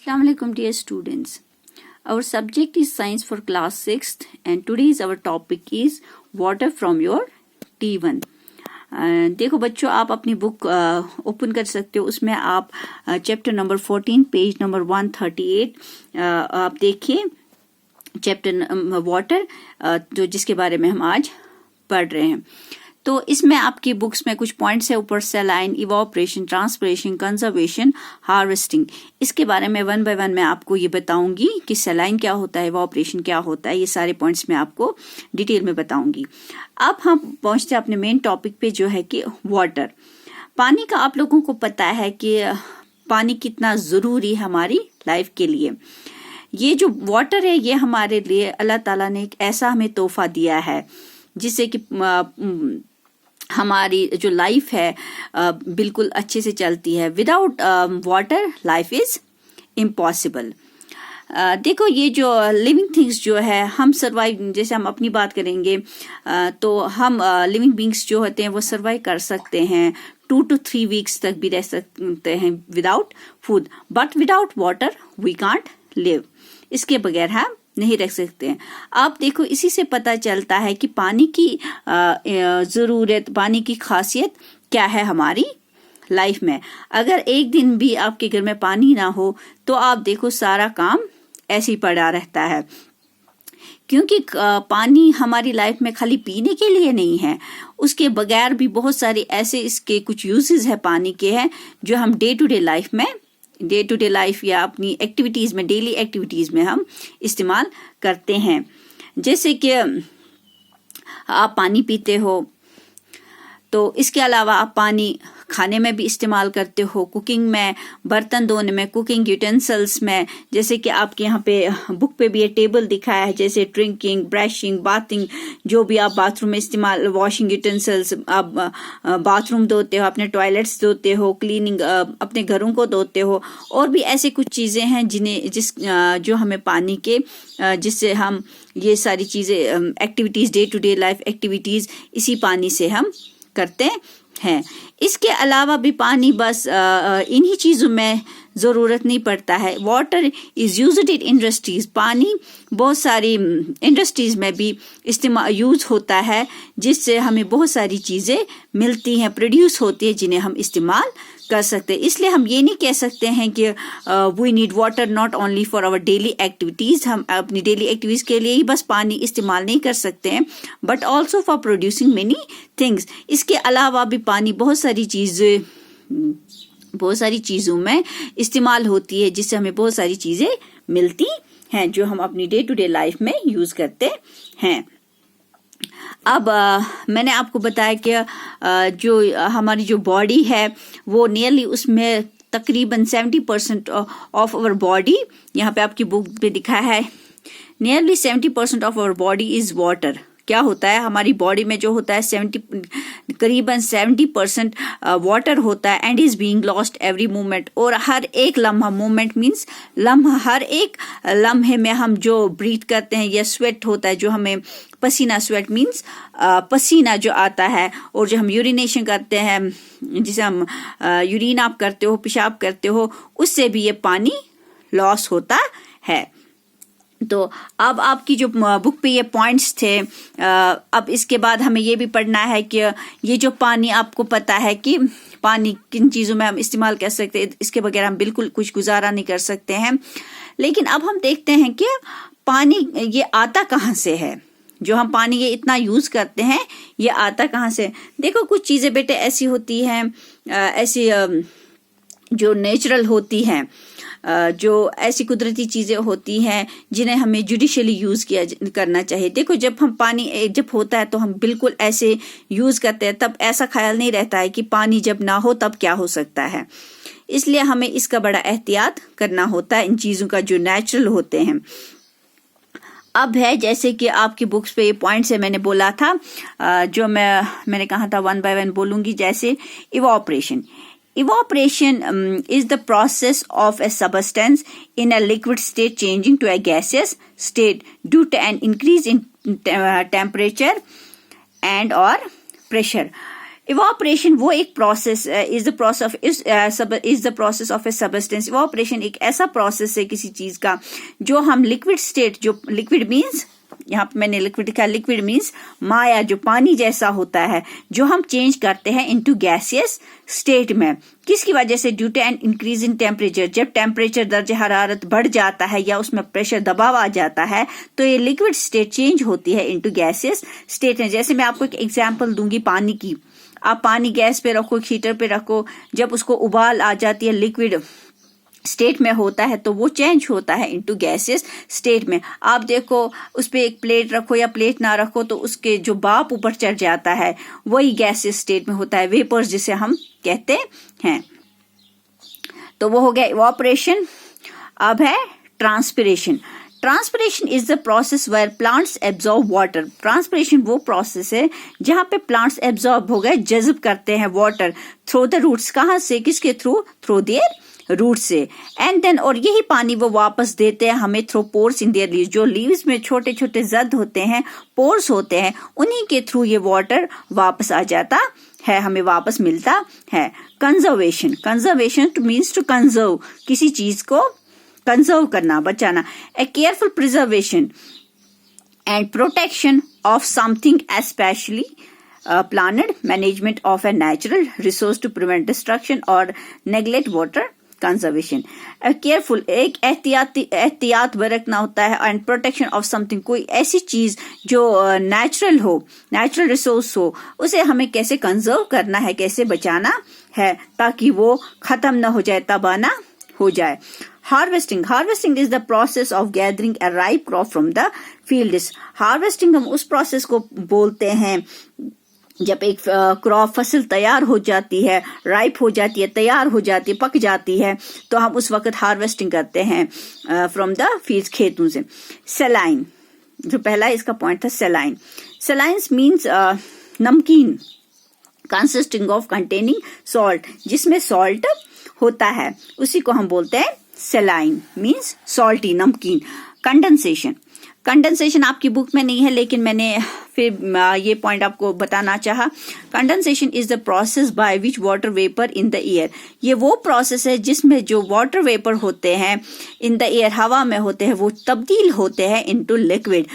Assalamualaikum dear students. Our subject is science for class 6th and today's our topic is water from your T1. देखो बच्चों, आप अपनी book open कर सकते हो. उसमें आप चैप्टर नंबर 14 पेज नंबर 138 आप देखिए चैप्टर वाटर जो जिसके बारे में हम आज पढ़ रहे हैं. तो इसमें आपकी बुक्स में कुछ पॉइंट्स है ऊपर saline, evaporation, transpiration, conservation, harvesting. इसके बारे में वन बाय वन मैं आपको ये बताऊंगी कि सैलाइन क्या होता है, इवोपरेशन क्या होता है. ये सारे पॉइंट्स मैं आपको डिटेल में बताऊंगी. अब हम पहुंचते हैं अपने मेन टॉपिक पे जो है कि वाटर. पानी का आप लोगों को पता है कि पानी कितना जरूरी है हमारी लाइफ के लिए. ये जो वाटर है ये हमारे लिए अल्लाह ताला ने एक ऐसा हमें तोहफा दिया है जिससे कि हमारी जो लाइफ है बिल्कुल अच्छे से चलती है. Without water life is impossible. देखो ये जो लिविंग थिंग्स जो है हम सर्वाइव, जैसे हम अपनी बात करेंगे तो हम लिविंग बींग्स जो होते हैं वो सर्वाइव कर सकते हैं 2 to 3 वीक्स तक भी रह सकते हैं without food, but without water we can't live. इसके बगैर हम नहीं रख सकते हैं. आप देखो इसी से पता चलता है कि पानी की जरूरत, पानी की खासियत क्या है हमारी लाइफ में. अगर एक दिन भी आपके घर में पानी ना हो तो आप देखो सारा काम ऐसे ही पड़ा रहता है, क्योंकि पानी हमारी लाइफ में खाली पीने के लिए नहीं है, उसके बगैर भी बहुत सारे ऐसे इसके कुछ यूजेस है पानी के हैं जो हम डे टू डे लाइफ या अपनी एक्टिविटीज में, डेली एक्टिविटीज में हम इस्तेमाल करते हैं. जैसे कि आप पानी पीते हो तो इसके अलावा आप पानी खाने में भी इस्तेमाल करते हो, कुकिंग में, बर्तन धोने में, कुकिंग यूटेंसिल्स में. जैसे कि आपके यहाँ पे बुक पे भी ये टेबल दिखाया है, जैसे ड्रिंकिंग, ब्रशिंग, बाथिंग, जो भी आप बाथरूम में इस्तेमाल, वॉशिंग यूटेंसिल्स, आप बाथरूम धोते हो, अपने टॉयलेट्स धोते हो, क्लीनिंग अपने घरों को धोते हो. और भी ऐसे कुछ चीजें हैं जो हमें पानी के जिससे हम ये सारी चीजें activities, day to day life activities इसी पानी से हम करते हैं. इसके अलावा भी पानी बस इन्हीं चीजों में जरूरत नहीं पड़ता है. Water is used in industries. पानी बहुत सारी इंडस्ट्रीज में भी इस्तेमाल यूज होता है, जिससे हमें बहुत सारी चीजें मिलती हैं, प्रोड्यूस होती है, जिन्हें हम इस्तेमाल कर सकते हैं. इसलिए हम ये नहीं कह सकते हैं कि we need water not only for our daily activities. हम अपनी डेली एक्टिविटीज के लिए ही बस पानी इस्तेमाल नहीं कर सकते हैं, but also for producing many things. इसके अलावा भी पानी बहुत सारी चीजों में इस्तेमाल होती है, जिससे हमें बहुत सारी चीजें मिलती हैं जो हम अपनी डे टू डे लाइफ में यूज करते हैं. अब मैंने आपको बताया कि जो हमारी जो बॉडी है वो नियरली उसमें तकरीबन 70% ऑफ आवर बॉडी, यहाँ पे आपकी बुक पे दिखा है, nearly 70% of our body is water. क्या होता है हमारी बॉडी में जो होता है करीबन 70% वाटर होता है and is being lost every moment. और हर एक लम्हा, मोमेंट मीन्स लम्हा, हर एक लम्हे में हम जो ब्रीथ करते हैं या स्वेट होता है, जो हमें पसीना, स्वेट मीन्स पसीना जो आता है, और जो हम यूरिनेशन करते हैं, जिसे हम यूरिन आप करते हो, पेशाब करते हो, उससे भी ये पानी लॉस होता है. तो अब आपकी जो बुक पे ये पॉइंट्स थे, अब इसके बाद हमें ये भी पढ़ना है कि ये जो पानी, आपको पता है कि पानी किन चीज़ों में हम इस्तेमाल कर सकते हैं, इसके बगैर हम बिल्कुल कुछ गुजारा नहीं कर सकते हैं. लेकिन अब हम देखते हैं कि पानी ये आता कहाँ से है, जो हम पानी ये इतना यूज़ करते हैं ये आता कहाँ से. देखो कुछ चीज़ें बेटे ऐसी होती हैं, ऐसी जो नेचुरल होती हैं, जो ऐसी कुदरती चीजें होती हैं जिन्हें हमें जुडिशियली यूज करना चाहिए. देखो जब हम पानी जब होता है तो हम बिल्कुल ऐसे यूज करते हैं, तब ऐसा ख्याल नहीं रहता है कि पानी जब ना हो तब क्या हो सकता है. इसलिए हमें इसका बड़ा एहतियात करना होता है इन चीजों का जो नेचुरल होते हैं. अब है जैसे कि आपकी बुक्स पे ये पॉइंट्स है, मैंने बोला था, जो मैंने कहा था वन बाय वन बोलूंगी. जैसे evaporation. Evaporation is the process of a substance in a liquid state changing to a gaseous state due to an increase in temperature and or pressure. Evaporation वो एक process is the process of A substance. Evaporation एक ऐसा process है किसी चीज का जो हम लिक्विड स्टेट, जो लिक्विड मीन्स यहाँ पे मैंने लिक्विड लिखा, लिक्विड मीन्स माया, जो पानी जैसा होता है, जो हम चेंज करते हैं इनटू गैसियस स्टेट में। किसकी वजह से? Due to an increase in temperature. जब टेम्परेचर दर्जे हरारत बढ़ जाता है या उसमें प्रेशर दबाव आ जाता है तो ये लिक्विड स्टेट चेंज होती है इनटू गैसियस स्टेट में। जैसे मैं आपको एक एग्जांपल दूंगी पानी की। आप पानी गैस पे रखो, हीटर पे रखो, जब उसको उबाल आ जाती है, लिक्विड स्टेट में होता है तो वो चेंज होता है इनटू गैसियस स्टेट में। आप देखो उस पे एक प्लेट रखो या प्लेट ना रखो तो उसके जो भाप ऊपर चढ़ जाता है वही गैसियस स्टेट में होता है, वेपर्स जिसे हम कहते हैं। तो वो हो गया इवापोरेशन। अब है transpiration. Transpiration is the process where plants absorb water. Transpiration वो प्रोसेस है जहां पे प्लांट्स एब्जॉर्ब हो गए, जज्ब करते हैं वाटर थ्रू द रूट्स। कहां से? किसके थ्रू? थ्रू देयर रूट से। एंड देन, और यही पानी वो वापस देते हैं हमें through pores in their leaves. जो लीव्स में छोटे छोटे जद होते हैं, पोर्स होते हैं, उन्हीं के थ्रू ये वाटर वापस आ जाता है, हमें वापस मिलता है। Conservation. Conservation means to conserve, किसी चीज को कंजर्व करना, बचाना। A careful preservation and protection of something, especially planned management of a natural resource to prevent destruction or neglect water conservation. Careful, एक एहतियात बरतना होता है। एंड प्रोटेक्शन ऑफ समथिंग, कोई ऐसी चीज जो नेचुरल हो, नेचुरल रिसोर्स हो, उसे हमें कैसे कंजर्व करना है, कैसे बचाना है ताकि वो खत्म ना हो जाए, तबाह ना हो जाए। Harvesting. Harvesting is the process of gathering a ripe crop from the fields. Harvesting हम उस प्रोसेस को बोलते हैं जब एक क्रॉप, फसल तैयार हो जाती है, राइप हो जाती है, तैयार हो जाती है, पक जाती है, तो हम उस वक्त हार्वेस्टिंग करते हैं फ्रॉम द फील्ड्स, खेतों से। सेलाइन, जो पहला इसका पॉइंट था, सेलाइन। सेलाइन्स मीन्स नमकीन, कंसिस्टिंग ऑफ कंटेनिंग सॉल्ट, जिसमें सॉल्ट होता है, उसी को हम बोलते हैं सेलाइन, मीन्स सॉल्टी, नमकीन। कंडेंसेशन। कंडेंसेशन आपकी बुक में नहीं है लेकिन मैंने फिर ये पॉइंट आपको बताना चाहा। Condensation is the process by which water vapour in the air. ये वो प्रोसेस है जिसमें जो वाटर वेपर होते हैं इन द एयर, हवा में होते हैं, वो तब्दील होते हैं इनटू लिक्विड।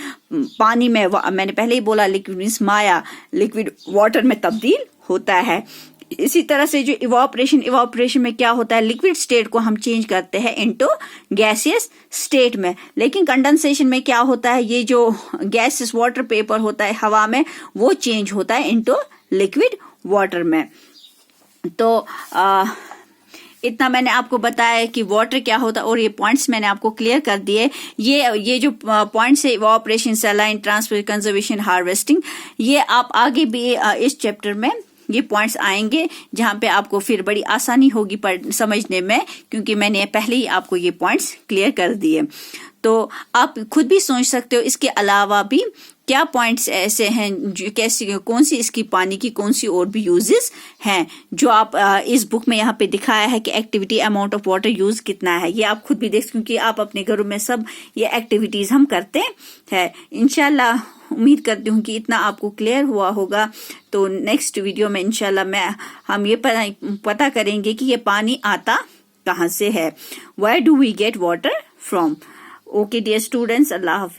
पानी में, मैंने पहले ही बोला, लिक्विड मीन्स माया, लिक्विड वाटर में तब्दील होता है। इसी तरह से जो इवापोरेशन में क्या होता है, लिक्विड स्टेट को हम चेंज करते हैं इनटू गैसियस स्टेट में। लेकिन कंडेंसेशन में क्या होता है, ये जो गैसियस वाटर पेपर होता है हवा में, वो चेंज होता है इनटू लिक्विड वाटर में। तो इतना मैंने आपको बताया कि वाटर क्या होता है और ये पॉइंट्स मैंने आपको क्लियर कर दिए। ये जो पॉइंट्स है, evaporation, saline, transfer, conservation, harvesting, ये आप आगे भी इस चैप्टर में ये पॉइंट्स आएंगे जहां पे आपको फिर बड़ी आसानी होगी समझने में, क्योंकि मैंने पहले ही आपको ये पॉइंट्स क्लियर कर दिए। तो आप खुद भी सोच सकते हो इसके अलावा भी क्या पॉइंट्स ऐसे हैं जो कैसी, कौन सी इसकी पानी की कौन सी और भी यूजेस हैं जो आप इस बुक में यहाँ पे दिखाया है कि activity amount of water use कितना है। ये आप खुद भी देख, क्योंकि आप अपने घरों में सब ये एक्टिविटीज हम करते हैं। इंशाल्लाह उम्मीद करती हूँ कि इतना आपको क्लियर हुआ होगा। तो नेक्स्ट वीडियो में इंशाल्लाह हम ये पता करेंगे कि ये पानी आता कहाँ से है, where do we get water from. Okay dear students, अल्लाह हाफिज।